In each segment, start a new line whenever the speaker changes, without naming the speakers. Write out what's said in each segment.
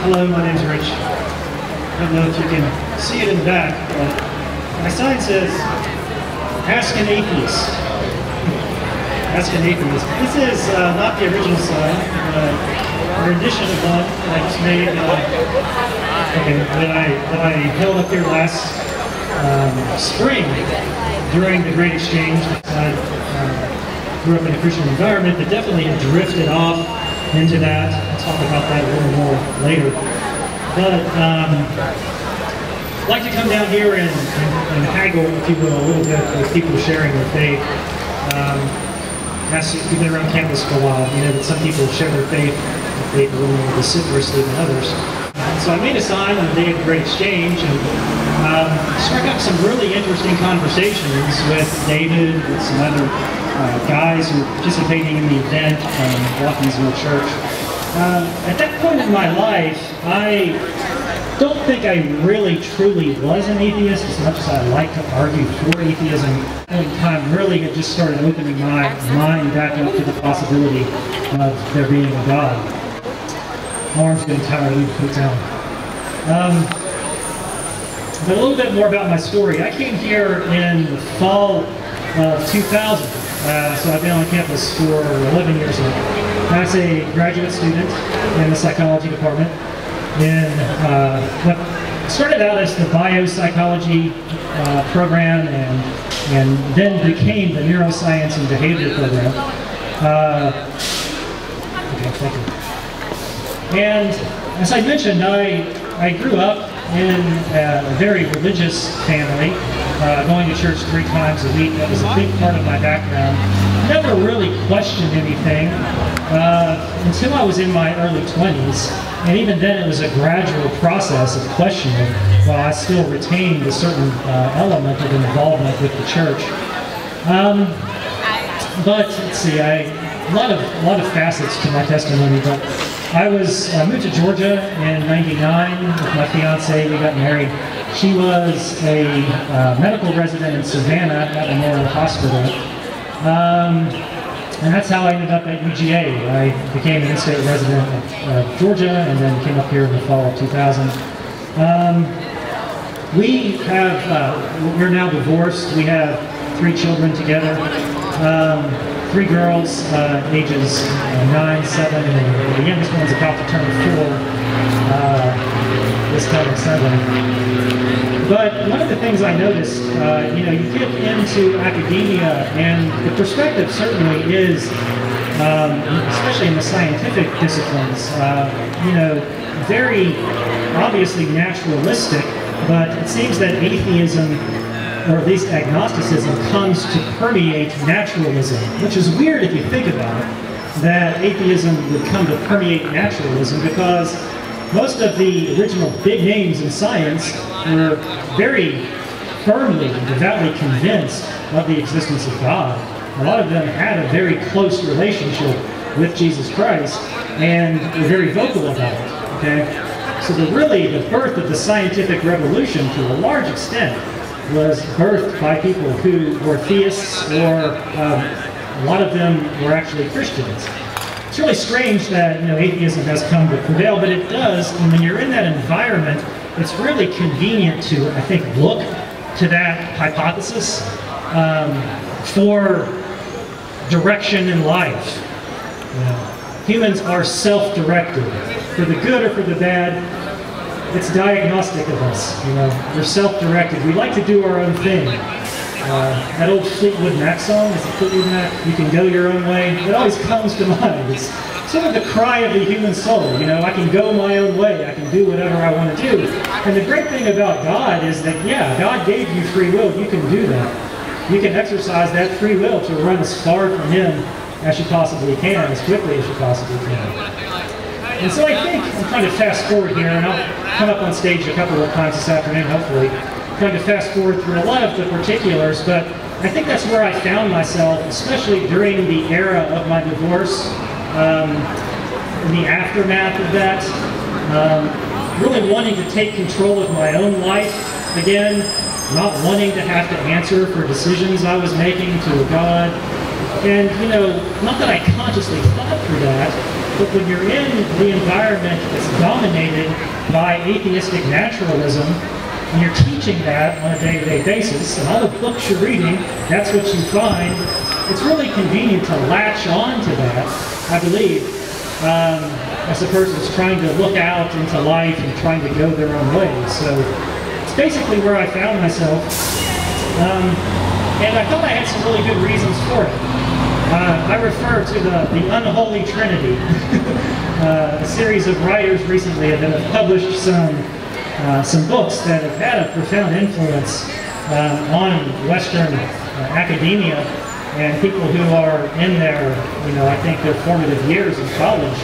Hello, my name's Rich. I don't know if you can see it in the back, but my sign says, Ask an Atheist. Ask an Atheist. This is not the original sign, a rendition of one that I just made, that I held up here last spring during the Great Exchange. I grew up in a Christian environment that definitely had drifted off into that. I'll talk about that a little more later. But I'd like to come down here and haggle, if you will, a little bit with people sharing their faith. You've been around campus for a while, you know that some people share their faith a little more vociferously than others. So I made a sign on the day of the Great Exchange and struck up some really interesting conversations with David, with some other guys who were participating in the event from Walkingsville Church. At that point in my life, I don't think I really truly was an atheist as much as I like to argue for atheism. At the time, really it just started opening my mind back up to the possibility of there being a God. My arm's getting tired, I need to put it down. But a little bit more about my story. I came here in the fall of 2000. So I've been on campus for 11 years now. As a graduate student in the psychology department. What started out as the biopsychology program and then became the neuroscience and behavior program. Okay, thank you. And as I mentioned, I grew up in a very religious family, going to church 3 times a week. That was a big part of my background. Never really questioned anything until I was in my early 20s. And even then it was a gradual process of questioning while I still retained a certain element of involvement with the church. But let's see, a lot of facets to my testimony. But I moved to Georgia in '99 with my fiance. We got married. She was a medical resident in Savannah at Memorial Hospital. And that's how I ended up at UGA. I became an in-state resident of Georgia and then came up here in the fall of 2000. We're now divorced. We have 3 children together. 3 girls, ages 9, 7, and the youngest one's about to turn 4 this coming Sunday. But one of the things I noticed, you get into academia, and the perspective certainly is, especially in the scientific disciplines, very obviously naturalistic, but it seems that atheism, or at least agnosticism, comes to permeate naturalism, which is weird if you think about it, that atheism would come to permeate naturalism, because most of the original big names in science were very firmly and devoutly convinced of the existence of God. A lot of them had a very close relationship with Jesus Christ and were very vocal about it. Okay? So the birth of the scientific revolution, to a large extent, was birthed by people who were theists, or a lot of them were actually Christians. It's really strange that atheism has come to prevail, but it does. And when you're in that environment, it's really convenient to, I think, look to that hypothesis for direction in life. Humans are self-directed, for the good or for the bad. It's diagnostic of us. We're self-directed. We like to do our own thing. That old Fleetwood Mac song, is it Fleetwood Mac? You can go your own way. It always comes to mind. It's sort of the cry of the human soul. I can go my own way. I can do whatever I want to do. And the great thing about God is that, yeah, God gave you free will. You can do that. You can exercise that free will to run as far from Him as you possibly can, as quickly as you possibly can. And so I think, I'm trying to fast forward here, and I'll come up on stage a couple of times this afternoon, hopefully, trying to fast forward through a lot of the particulars, but I think that's where I found myself, especially during the era of my divorce, in the aftermath of that, really wanting to take control of my own life again, not wanting to have to answer for decisions I was making to a God. And, not that I consciously thought through that, But when you're in the environment that's dominated by atheistic naturalism, and you're teaching that on a day-to-day basis, and all the books you're reading, that's what you find, it's really convenient to latch on to that, I believe, as a person who's trying to look out into life and trying to go their own way. So it's basically where I found myself. And I thought I had some really good reasons for it. I refer to the unholy trinity. A series of writers recently that have published some books that have had a profound influence on Western academia and people who are in their, I think their formative years in college.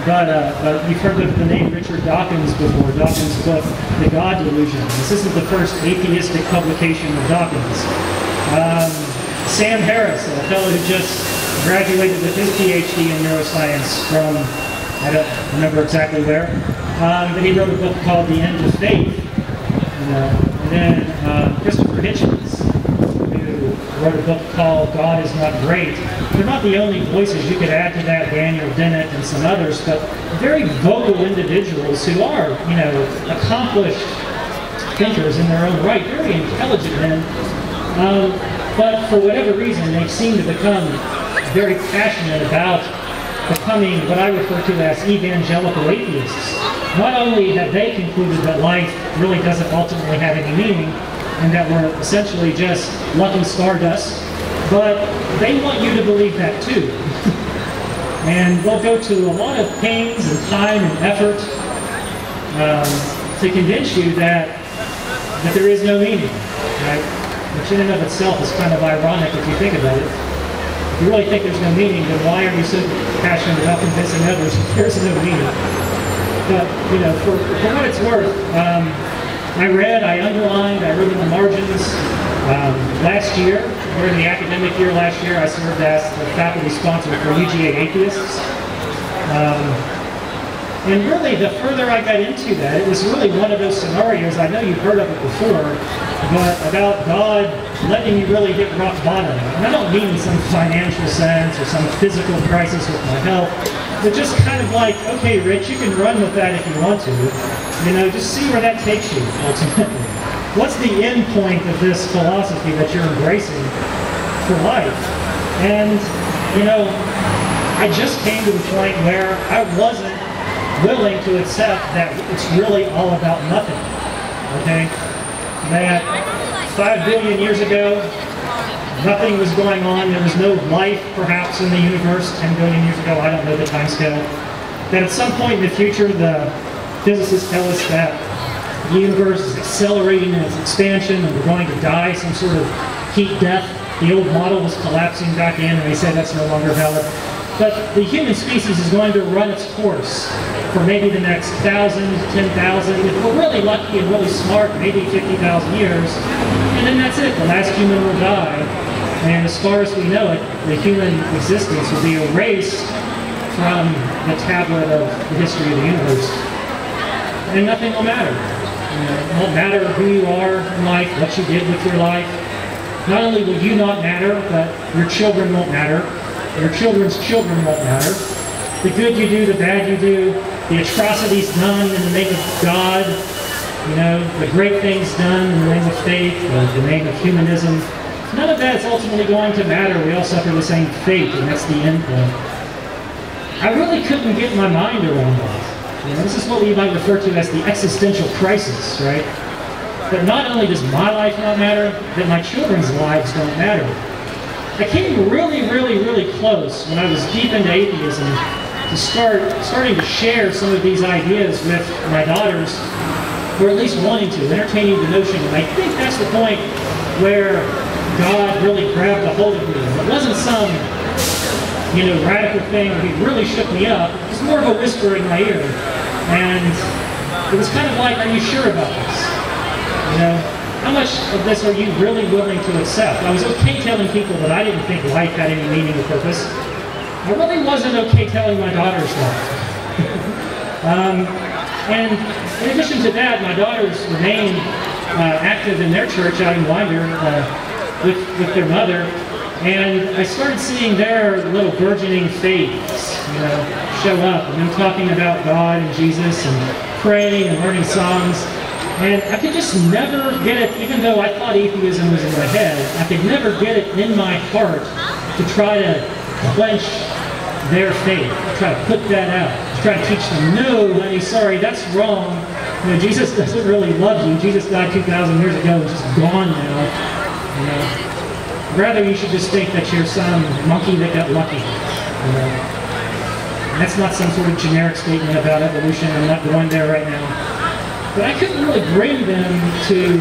But you've heard of the name Richard Dawkins before. Dawkins' book, The God Delusion. This isn't the first atheistic publication of Dawkins. Sam Harris, a fellow who just graduated with his PhD in neuroscience from, I don't remember exactly where, but he wrote a book called The End of Faith. And then Christopher Hitchens, who wrote a book called God Is Not Great. They're not the only voices. You could add to that Daniel Dennett and some others, but very vocal individuals who are, accomplished thinkers in their own right, very intelligent men. But for whatever reason, they seem to become very passionate about becoming what I refer to as evangelical atheists. Not only have they concluded that life really doesn't ultimately have any meaning, and that we're essentially just lucky stardust, but they want you to believe that too. And they'll go to a lot of pains and time and effort to convince you that there is no meaning, right? Which in and of itself is kind of ironic if you think about it. If you really think there's no meaning, then why are you so passionate about convincing others that there's no meaning? But, for what it's worth, I read, I underlined, I wrote in the margins. Last year, during the academic year last year, I served as the faculty sponsor for UGAtheists. And really, the further I got into that, it was really one of those scenarios, I know you've heard of it before, but about God letting you really hit rock bottom. And I don't mean in some financial sense or some physical crisis with my health, but just kind of like, okay, Rich, you can run with that if you want to. Just see where that takes you, ultimately. What's the end point of this philosophy that you're embracing for life? And, I just came to the point where I wasn't willing to accept that it's really all about nothing, okay? That 5 billion years ago, nothing was going on. There was no life, perhaps, in the universe 10 billion years ago. I don't know the time scale. That at some point in the future, the physicists tell us that the universe is accelerating in its expansion and we're going to die, some sort of heat death. The old model was collapsing back in, and they said that's no longer valid. But the human species is going to run its course for maybe the next 1,000, 10,000, if we're really lucky and really smart, maybe 50,000 years. And then that's it. The last human will die. And as far as we know it, the human existence will be erased from the tablet of the history of the universe. And nothing will matter. It won't matter who you are in life, what you did with your life. Not only will you not matter, but your children won't matter. Your children's children won't matter. The good you do, the bad you do, the atrocities done in the name of God, the great things done in the name of faith, the name of humanism, none of that is ultimately going to matter. We all suffer the same fate, and that's the end point. I really couldn't get my mind around that. This is what we might refer to as the existential crisis, right? But not only does my life not matter, but my children's lives don't matter. I came really, really, really close when I was deep into atheism to starting to share some of these ideas with my daughters, or at least wanting to, entertaining the notion. And I think that's the point where God really grabbed a hold of me. It wasn't some, radical thing where he really shook me up. It was more of a whisper in my ear. And it was kind of like, are you sure about this? How much of this are you really willing to accept? I was okay telling people that I didn't think life had any meaning or purpose. I really wasn't okay telling my daughters that. And in addition to that, my daughters remain active in their church out in Winder with their mother. And I started seeing their little burgeoning faiths, show up, and them talking about God and Jesus and praying and learning songs. And I could just never get it, even though I thought atheism was in my head, I could never get it in my heart to try to quench their faith, to try to put that out, to try to teach them, no, honey, sorry, that's wrong. You know, Jesus doesn't really love you. Jesus died 2,000 years ago and just gone now. You know? Rather, you should just think that you're some monkey that got lucky. You know? And that's not some sort of generic statement about evolution. I'm not going there right now. But I couldn't really bring them to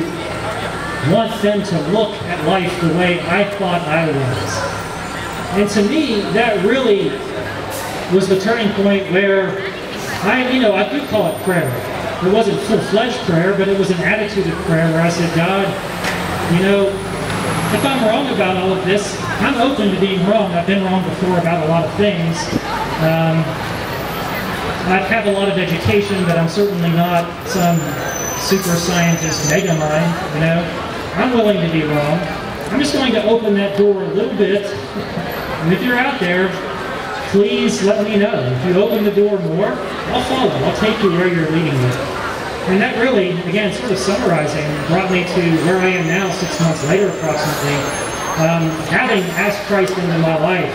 want them to look at life the way I thought I was. And to me, that really was the turning point where I do call it prayer. It wasn't full-fledged prayer, but it was an attitude of prayer where I said, God, you know, if I'm wrong about all of this, I'm open to being wrong. I've been wrong before about a lot of things. I've had a lot of education, but I'm certainly not some super scientist mega mind, you know. I'm willing to be wrong. I'm just going to open that door a little bit. And if you're out there, please let me know. If you open the door more, I'll follow. I'll take you where you're leading me. And that really, again, sort of summarizing, brought me to where I am now, 6 months later approximately, having asked Christ into my life,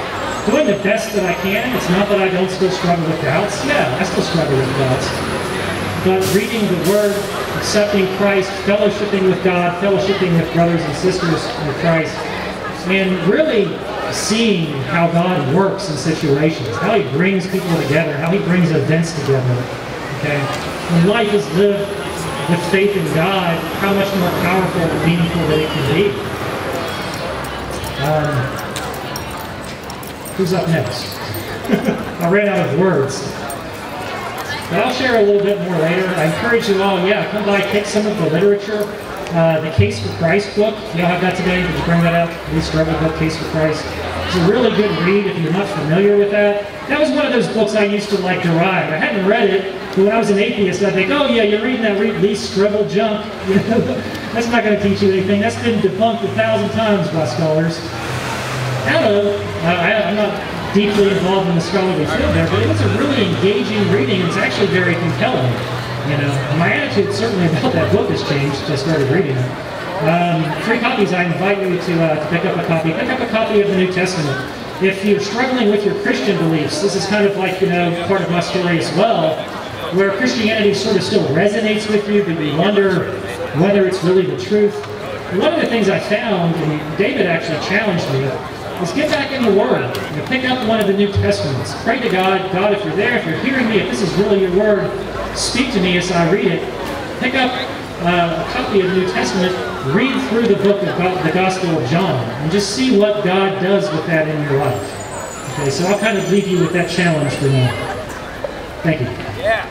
doing the best that I can. It's not that I don't still struggle with doubts. Yeah, I still struggle with doubts. But reading the Word, accepting Christ, fellowshipping with God, fellowshipping with brothers and sisters in Christ, and really seeing how God works in situations, how He brings people together, how He brings events together. Okay? When life is lived with faith in God, how much more powerful and meaningful that it can be. Who's up next? I ran out of words. But I'll share a little bit more later. I encourage you all, come by, take some of the literature. The Case for Christ book, you all have that today? Did you bring that out? Lee Strobel book, Case for Christ. It's a really good read if you're not familiar with that. That was one of those books I used to like deride. I hadn't read it, but when I was an atheist, I'd think, oh yeah, you're reading that Lee Strobel junk. You know, that's not going to teach you anything. That's been debunked 1,000 times by scholars. I don't know. I'm not deeply involved in the scholarly field there, but it was a really engaging reading. It's actually very compelling. You know, my attitude certainly about that book has changed since I started reading it. 3 copies. I invite you to pick up a copy. Pick up a copy of the New Testament. If you're struggling with your Christian beliefs, this is kind of like, part of my story as well, where Christianity sort of still resonates with you, but you wonder whether it's really the truth. One of the things I found, and David actually challenged me, is get back in the Word. Pick up one of the New Testaments. Pray to God, God, if you're there, if you're hearing me, if this is really your Word, speak to me as I read it. Pick up a copy of the New Testament, read through the book of the Gospel of John, and just see what God does with that in your life. Okay, so I'll kind of leave you with that challenge for now. Thank you.
Yeah.